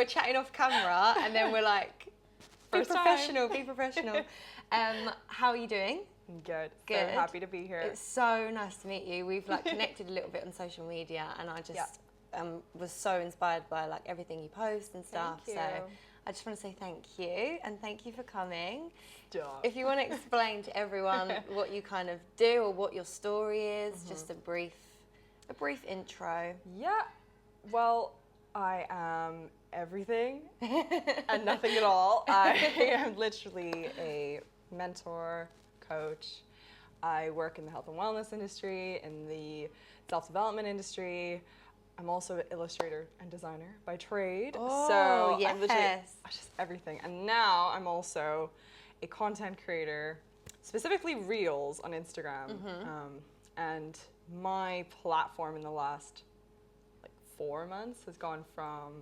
chatting off camera, and then we're like, be professional. How are you doing? Good. Good. So happy to be here. It's so nice to meet you. We've like connected a little bit on social media, and I just was so inspired by like everything you post and stuff. Thank you. So I just want to say thank you, and thank you for coming. Stop. If you want to explain to everyone what you kind of do or what your story is, just a brief intro. Yeah. Well, I am everything and nothing at all. I am literally a mentor, coach. I work in the health and wellness industry, in the self-development industry. I'm also an illustrator and designer by trade. Oh, so yes. I'm literally just everything. And now I'm also a content creator, specifically Reels on Instagram. And my platform in the last 4 months has gone from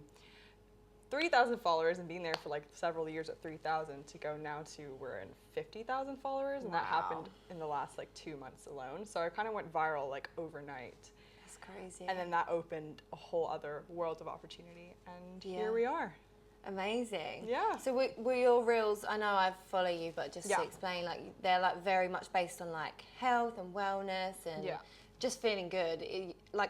3,000 followers and being there for several years at 3,000 to go now to we're in 50,000 followers. And that happened in the last 2 months alone. So I kind of went viral overnight. That's crazy. And then that opened a whole other world of opportunity. And here we are. Amazing. Yeah. So were your reels, I know I follow you, but just to explain, they're very much based on health and wellness and just feeling good.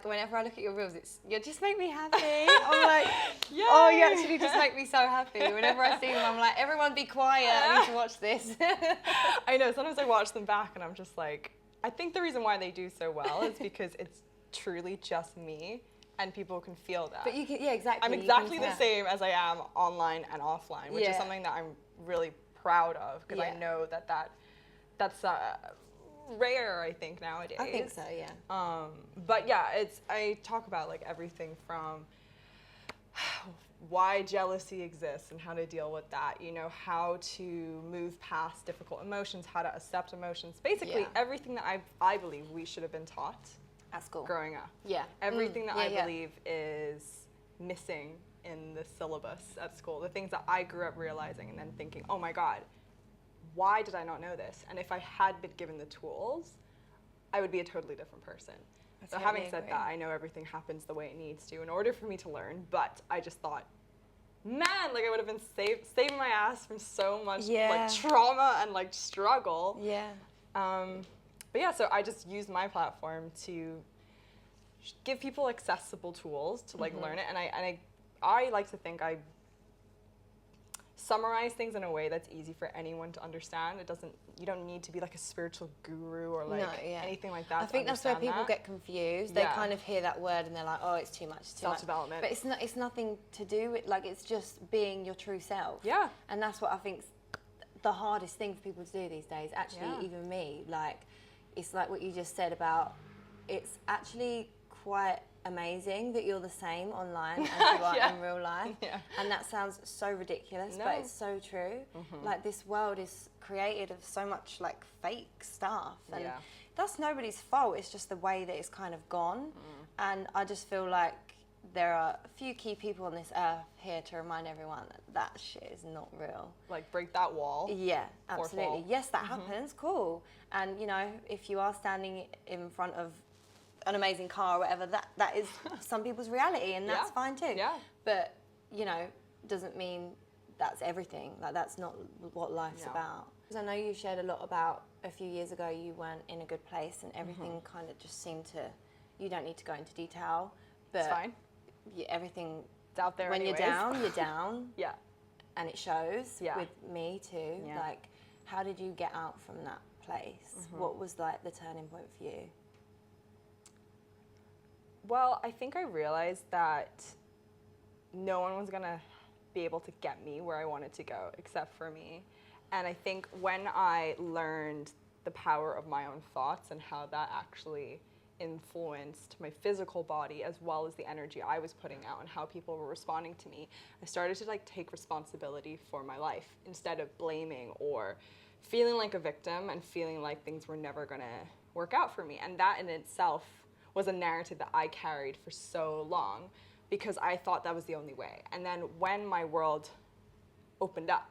Whenever I look at your reels, you just make me happy. I'm like, oh, you actually just make me so happy. Whenever I see them, I'm like, everyone be quiet. I need to watch this. I know. Sometimes I watch them back and I'm just like, I think the reason why they do so well is because it's truly just me. And people can feel that. But you can, exactly. I'm exactly the same as I am online and offline, which is something that I'm really proud of because I know that's rare, I think, nowadays. I think so, yeah. But yeah, I talk about everything from why jealousy exists and how to deal with that, how to move past difficult emotions, how to accept emotions, basically everything that I believe we should have been taught at school growing up. Yeah. Everything that I believe is missing in the syllabus at school, the things that I grew up realizing and then thinking, oh my God, why did I not know this? And if I had been given the tools, I would be a totally different person. So having said that, I know everything happens the way it needs to in order for me to learn, but I just thought, man, I would have been saving my ass from so much trauma and struggle. Yeah. But yeah, so I just used my platform to give people accessible tools to learn it, and I like to think I summarize things in a way that's easy for anyone to understand. You don't need to be a spiritual guru or anything like that. I think that's where people get confused. They kind of hear that word and they're like, oh, it's too much. Self-development. But it's nothing to do with it's just being your true self. Yeah. And that's what I think's the hardest thing for people to do these days. Actually, even me, it's like what you just said about, it's actually quite amazing that you're the same online as you are in real life. Yeah. And that sounds so ridiculous, but it's so true. This world is created of so much fake stuff. And that's nobody's fault. It's just the way that it's kind of gone. And I just feel like there are a few key people on this earth here to remind everyone that shit is not real. Break that wall. Yeah, absolutely. Yes, that happens. Cool. And if you are standing in front of an amazing car or whatever, that is some people's reality, and that's fine too. Yeah. But doesn't mean that's everything. That's not what life's about. Because I know you shared a lot about a few years ago you weren't in a good place, and everything kind of just seemed to. You don't need to go into detail, but it's fine. Everything. It's out there. When anyways. you're down, you're down. Yeah. And it shows. Yeah. With me too. Yeah. How did you get out from that place? What was the turning point for you? Well, I think I realized that no one was gonna be able to get me where I wanted to go except for me. And I think when I learned the power of my own thoughts and how that actually influenced my physical body as well as the energy I was putting out and how people were responding to me, I started to take responsibility for my life instead of blaming or feeling like a victim and feeling like things were never gonna work out for me. And that in itself was a narrative that I carried for so long because I thought that was the only way. And then when my world opened up,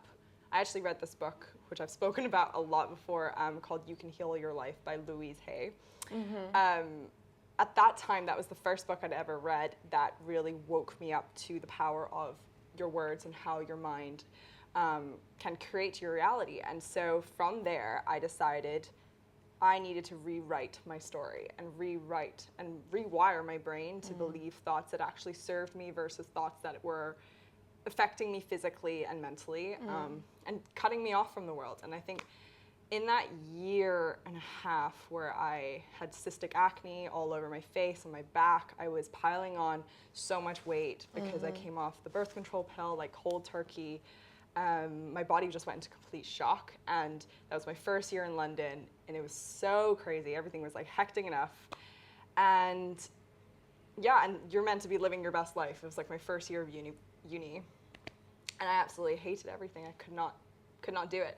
I actually read this book, which I've spoken about a lot before, called You Can Heal Your Life by Louisa. At that time, that was the first book I'd ever read that really woke me up to the power of your words and how your mind can create your reality. And so from there, I decided I needed to rewrite my story and rewrite and rewire my brain to believe thoughts that actually served me versus thoughts that were affecting me physically and mentally, and cutting me off from the world. And I think in that year and a half where I had cystic acne all over my face and my back, I was piling on so much weight because I came off the birth control pill like cold turkey. My body just went into complete shock, and that was my first year in London, and it was so crazy. Everything was like hectic enough, and yeah, and you're meant to be living your best life. It was like my first year of uni, and I absolutely hated everything. I could not do it.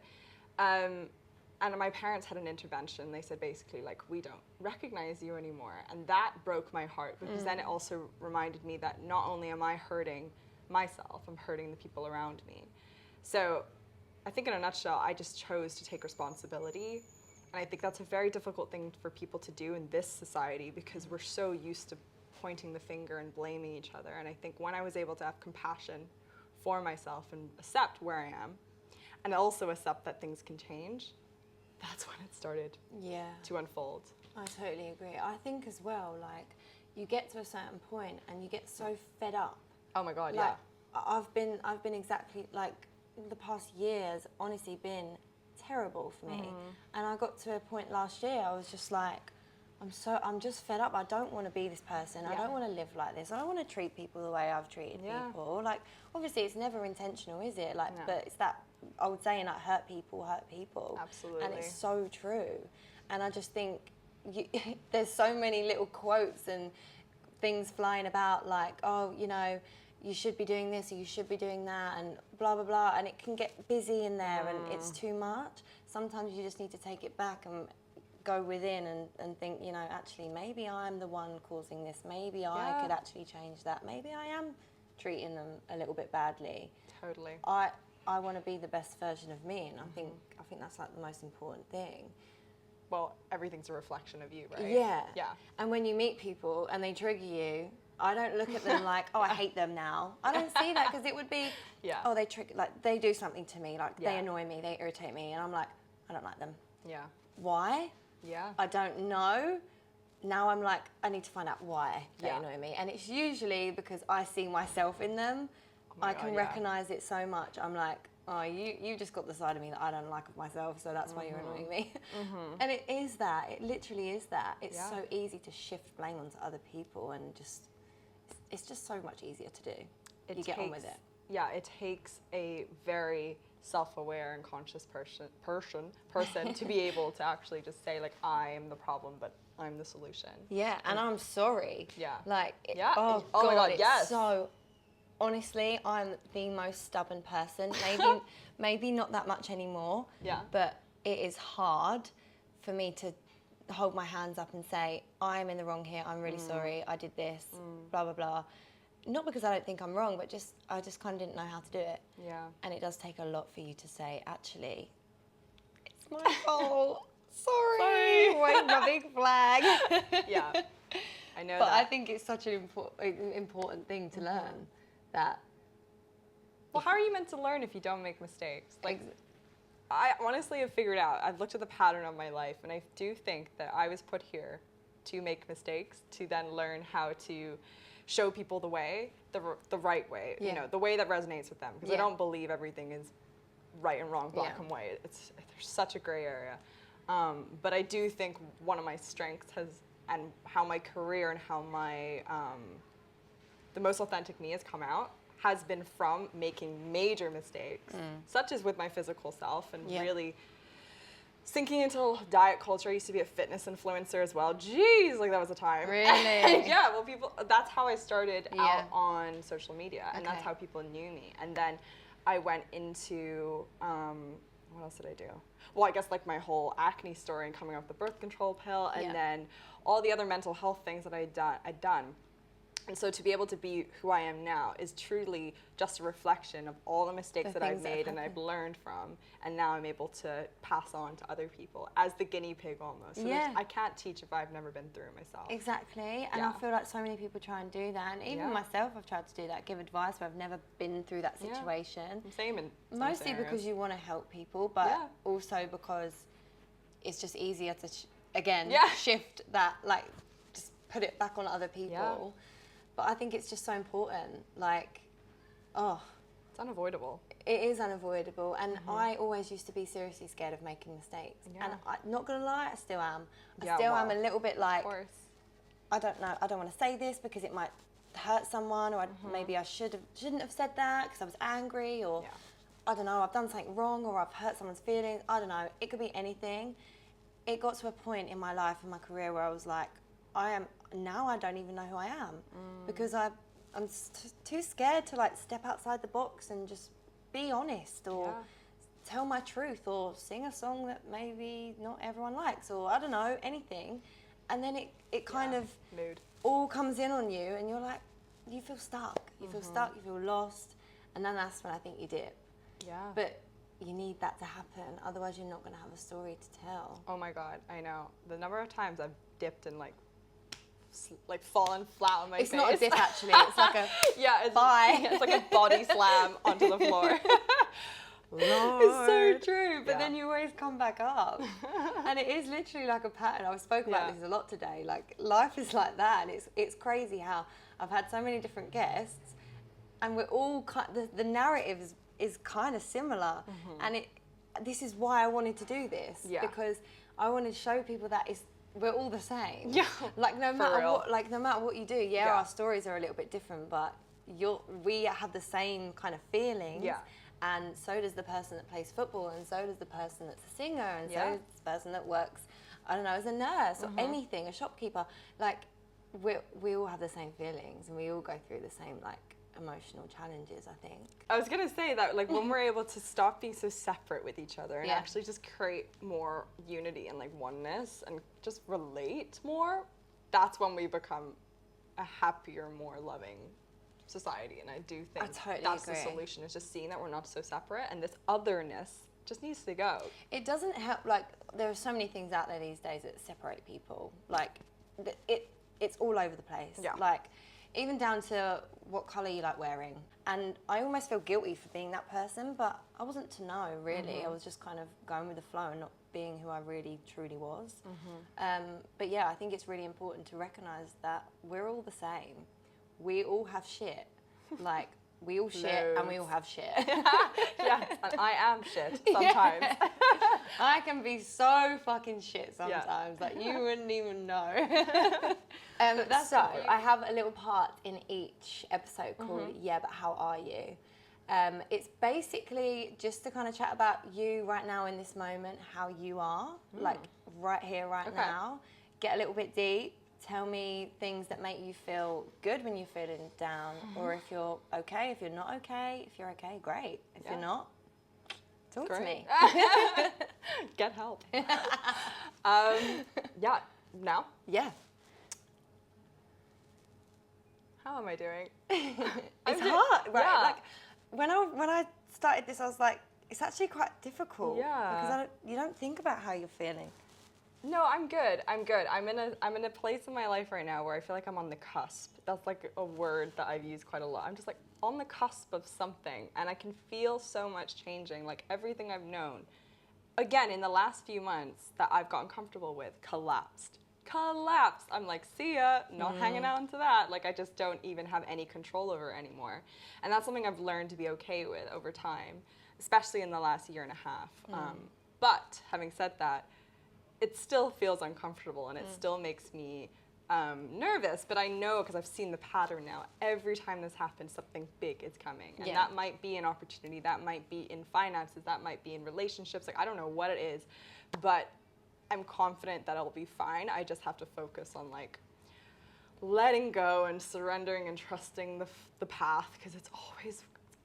And my parents had an intervention. They said basically like, we don't recognize you anymore, and that broke my heart, because then it also reminded me that not only am I hurting myself, I'm hurting the people around me. So I think in a nutshell, I just chose to take responsibility. And I think that's a very difficult thing for people to do in this society, because we're so used to pointing the finger and blaming each other. And I think when I was able to have compassion for myself and accept where I am, and also accept that things can change, that's when it started to unfold. I totally agree. I think as well, like, you get to a certain point and you get so fed up. Oh my God, like, I've been exactly like, the past year's honestly been terrible for me. And I got to a point last year, I was just like, I'm just fed up. I don't want to be this person. I don't want to live like this. I don't want to treat people the way I've treated people. Like, obviously it's never intentional, is it? Like, but it's that old saying, like, hurt people. Absolutely. And it's so true. And I just think there's so many little quotes and things flying about, like, oh, you know, you should be doing this or you should be doing that, and blah, blah, blah. And it can get busy in there and it's too much. Sometimes you just need to take it back and go within and think, you know, actually, maybe I'm the one causing this. Maybe I could actually change that. Maybe I am treating them a little bit badly. Totally. I want to be the best version of me, and I think that's like the most important thing. Well, everything's a reflection of you, right? Yeah. Yeah. And when you meet people and they trigger you, I don't look at them like, oh, I hate them now. I don't see that, because it would be, oh, they do something to me, like they annoy me, they irritate me, and I'm like, I don't like them. Yeah. Why? Yeah. I don't know. Now I'm like, I need to find out why they annoy me. And it's usually because I see myself in them. I can recognize it so much. I'm like, oh, you just got the side of me that I don't like of myself, so that's why you're annoying me. And it is that. It literally is that. It's so easy to shift blame onto other people, and it's just so much easier to do. You get on with it. Yeah, it takes a very self-aware and conscious person to be able to actually just say, like, I am the problem, but I'm the solution. Yeah, and I'm sorry. Yeah. Like, oh God, my God, it's yes. so, honestly, I'm the most stubborn person. Maybe not that much anymore. Yeah. But it is hard for me to hold my hands up and say, I'm in the wrong here, I'm really sorry, I did this, blah, blah, blah. Not because I don't think I'm wrong, but I just kind of didn't know how to do it. Yeah. And it does take a lot for you to say, actually, it's my fault. Sorry. Wave my big flag. Yeah. I know but that. I think it's such an important thing to learn that. Well, how are you meant to learn if you don't make mistakes? Like, I honestly have figured out, I've looked at the pattern of my life, and I do think that I was put here to make mistakes, to then learn how to show people the way, the right way, you know, the way that resonates with them. Because I don't believe everything is right and wrong, black and white. There's such a gray area. But I do think one of my strengths and how my career and how my, the most authentic me has come out, has been from making major mistakes, such as with my physical self, and really sinking into diet culture. I used to be a fitness influencer as well. Jeez, like that was a time. Really? Yeah, well, that's how I started out on social media, and that's how people knew me. And then I went into, what else did I do? Well, I guess like my whole acne story and coming off the birth control pill, and then all the other mental health things that I'd done. And so to be able to be who I am now is truly just a reflection of all the mistakes that I've made and I've learned from, and now I'm able to pass on to other people as the guinea pig almost. So I can't teach if I've never been through it myself. Exactly, and I feel like so many people try and do that, and even myself, I've tried to do that, give advice where I've never been through that situation. Same in some Mostly scenarios. because you want to help people, but also because it's just easier to, shift that, like, just put it back on other people. Yeah. But I think it's just so important, like, it's unavoidable. It is unavoidable, and I always used to be seriously scared of making mistakes. And I'm not gonna lie, I still am. I still am a little bit like, of course. I don't know, I don't want to say this because it might hurt someone, or maybe I shouldn't have said that because I was angry, or I don't know, I've done something wrong, or I've hurt someone's feelings. I don't know, it could be anything. It got to a point in my life and my career where I was like, I don't even know who I am, because I'm too scared to, like, step outside the box and just be honest, or tell my truth, or sing a song that maybe not everyone likes, or I don't know, anything. And then it kind of all comes in on you, and you're like, you feel stuck. You feel stuck, you feel lost, and then that's when I think you dip. Yeah. But you need that to happen, otherwise you're not going to have a story to tell. Oh my God, I know. The number of times I've dipped and like fallen flat on my face. It's not a dip, actually. It's like a bye. It's like a body slam onto the floor. Lord. It's so true, but then you always come back up. And it is literally like a pattern. I've spoken about this a lot today. Like, life is like that, and it's crazy how I've had so many different guests, and we're all the narrative is kind of similar. And this is why I wanted to do this, because I wanted to show people that we're all the same. Yeah. Like, no matter what you do, our stories are a little bit different, but we have the same kind of feelings. Yeah. And so does the person that plays football, and so does the person that's a singer, and so does the person that works, I don't know, as a nurse or anything, a shopkeeper. Like, we all have the same feelings, and we all go through the same, like, emotional challenges, I think. I was gonna say that, like, when we're able to stop being so separate with each other and actually just create more unity and, like, oneness and just relate more, that's when we become a happier, more loving society. And I do think that's the solution, is just seeing that we're not so separate, and this otherness just needs to go. It doesn't help, like, there are so many things out there these days that separate people. Like, it's all over the place. Yeah. Like, even down to what colour you like wearing. And I almost feel guilty for being that person, but I wasn't to know, really. I was just kind of going with the flow and not being who I really, truly was. But yeah, I think it's really important to recognise that we're all the same. We all have shit. Like, we all shit and we all have shit. Yes, and I am shit sometimes. I can be so fucking shit sometimes, like, you wouldn't even know. So, I have a little part in each episode called Yeah, But How Are You? It's basically just to kind of chat about you right now in this moment, how you are, like, right here, right now. Get a little bit deep. Tell me things that make you feel good when you're feeling down, or if you're okay, if you're not okay. If you're okay, great. If you're not, talk to me. Get help. Now? Yeah. How am I doing? It's hard, right? Yeah. Like, when I started this, I was like, it's actually quite difficult. Yeah. Because you don't think about how you're feeling. No, I'm good. I'm in a place in my life right now where I feel like I'm on the cusp. That's, like, a word that I've used quite a lot. I'm just, like, on the cusp of something, and I can feel so much changing. Like, everything I've known, again, in the last few months that I've gotten comfortable with, collapsed. I'm like, see ya, not hanging on to that. Like, I just don't even have any control over it anymore. And that's something I've learned to be okay with over time, especially in the last year and a half. But having said that, it still feels uncomfortable, and it still makes me nervous, but I know, because I've seen the pattern now, every time this happens, something big is coming. And that might be an opportunity, that might be in finances, that might be in relationships, like, I don't know what it is, but I'm confident that it'll be fine. I just have to focus on, like, letting go and surrendering and trusting the path, because it's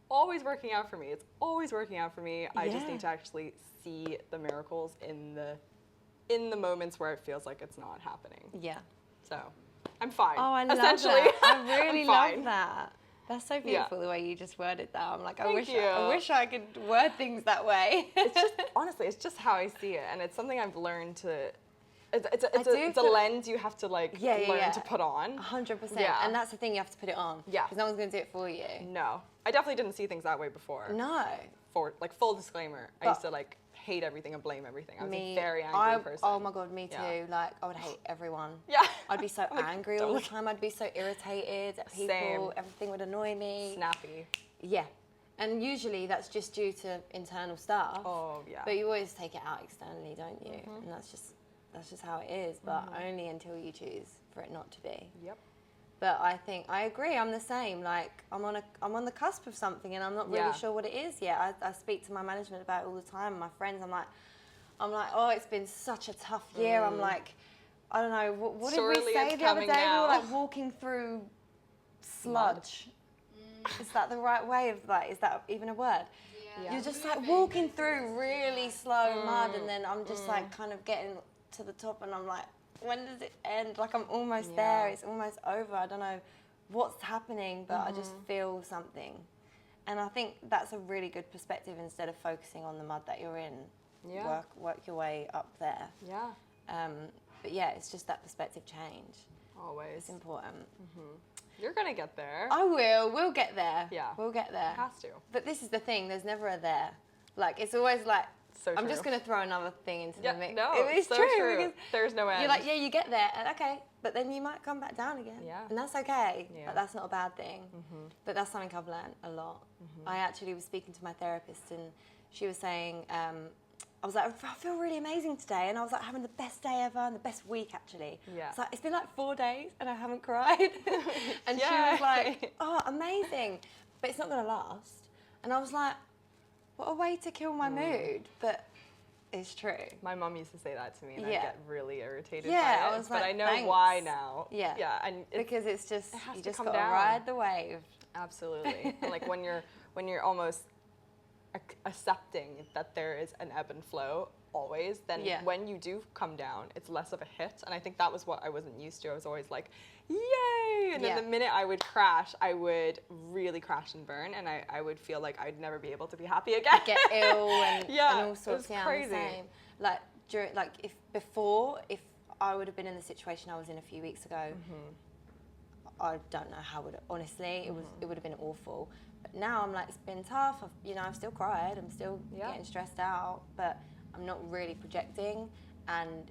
always working out for me. It's always working out for me. I just need to actually see the miracles in the moments where it feels like it's not happening. Yeah. So, I'm fine. Oh, I love Essentially, that. I really I'm love fine. that. That's so beautiful the way you just worded that. I'm like, I Thank wish you. I wish I could word things that way. It's just, honestly, it's just how I see it, and it's something I've learned to. It's a lens you have to like learn to put on. 100%. Yeah. And that's the thing, you have to put it on. Yeah. Because no one's going to do it for you. No, I definitely didn't see things that way before. No. For like full disclaimer, I used to like hate everything and blame everything. I was a very angry person. Oh my God, me too. Yeah. Like, I would hate everyone. Yeah. I'd be so Like, angry all the time. I'd be so irritated at people. Same. Everything would annoy me. Snappy. Yeah. And usually that's just due to internal stuff. Oh yeah. But you always take it out externally, don't you? And that's just how it is, but only until you choose for it not to be. Yep. But I agree, I'm the same. Like, I'm on the cusp of something and I'm not really sure what it is yet. I speak to my management about it all the time, my friends, I'm like, oh, it's been such a tough year. I'm like, I don't know, what did we say the other day? Now. We were like walking through sludge. Is that the right way of like, is that even a word? Yeah. You're just like walking through really slow mud, and then I'm just like kind of getting to the top and I'm like, when does it end? Like, I'm almost there, it's almost over. I don't know what's happening, but I just feel something. And I think that's a really good perspective instead of focusing on the mud that you're in. Yeah. Work your way up there. Yeah. But yeah, it's just that perspective change. Always. It's important. You're gonna get there. We'll get there. Yeah. We'll get there. It has to. But this is the thing, there's never a there. Like, it's always like, So I'm true. just going to throw another thing into the mix. No, It's so true. Because there's no end. you're like, yeah, you get there, and okay, but then you might come back down again. Yeah. And that's okay. Yeah. Like, that's not a bad thing. But that's something I've learned a lot. I actually was speaking to my therapist, and she was saying, I was like, I feel really amazing today. And I was like, having the best day ever and the best week, actually. Yeah. It's like, it's been like 4 days and I haven't cried. And she was like, oh, amazing. But it's not going to last. And I was like, what a way to kill my mood. But it's true. My mum used to say that to me, and Yeah. I'd get really irritated Yeah, by it. I was but like, I know thanks. why now. Yeah. Yeah, and Because it's just, has you to just come got to down. ride the wave. absolutely. And like when you're almost accepting that there is an ebb and flow always, then when you do come down, it's less of a hit. And I think that was what I wasn't used to. I was always like, yay! And then the minute I would crash, I would really crash and burn, and I would feel like I'd never be able to be happy again. Get ill and, and all it sorts. was Yeah, crazy. I'm the same. Like if I would have been in the situation I was in a few weeks ago, I don't know how would honestly it would have been awful. But now I'm like, it's been tough. I've still cried. I'm still getting stressed out, but I'm not really projecting, and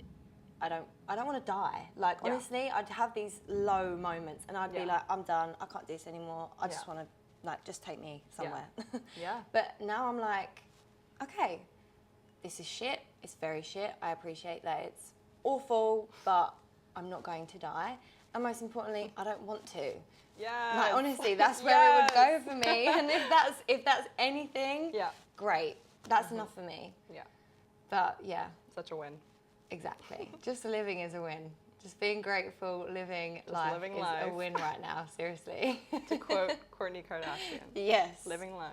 I don't want to die. Like honestly, I'd have these low moments, and I'd be like, I'm done. I can't do this anymore. I just want to just take me somewhere. Yeah. But now I'm like, okay, this is shit. It's very shit. I appreciate that it's awful, but I'm not going to die. And most importantly, I don't want to. Yeah. Like honestly, that's where it would go for me. And if that's anything, great. That's enough for me. Yeah. But yeah, Such a win. exactly. Just living is a win. Just being grateful, living life living is life. a win right now. Seriously. To quote Kourtney Kardashian. Yes. Living life.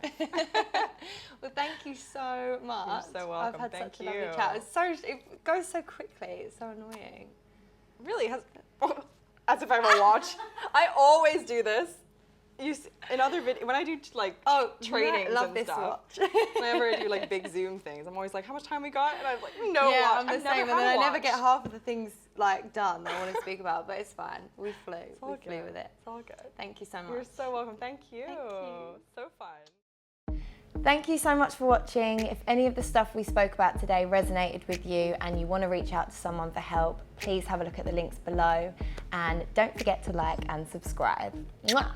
Well, thank you so much. You're so welcome. I've had Thank such a lovely you. chat. It goes so quickly. It's so annoying. Really has. As if I have a watch. I always do this. In other videos, when I do trainings love and this stuff, watch. whenever I do like big Zoom things, I'm always like, how much time we got? And I'm like, no Yeah, watch. I'm the I've same, never and had then a I never get watch. half of the things like done that I want to speak about, but it's fine. We flew. all We flew good. with it. It's all good. Thank you so much. You're so welcome. Thank you. Thank you. So fun. Thank you so much for watching. If any of the stuff we spoke about today resonated with you and you want to reach out to someone for help, please have a look at the links below, and don't forget to like and subscribe. Mwah!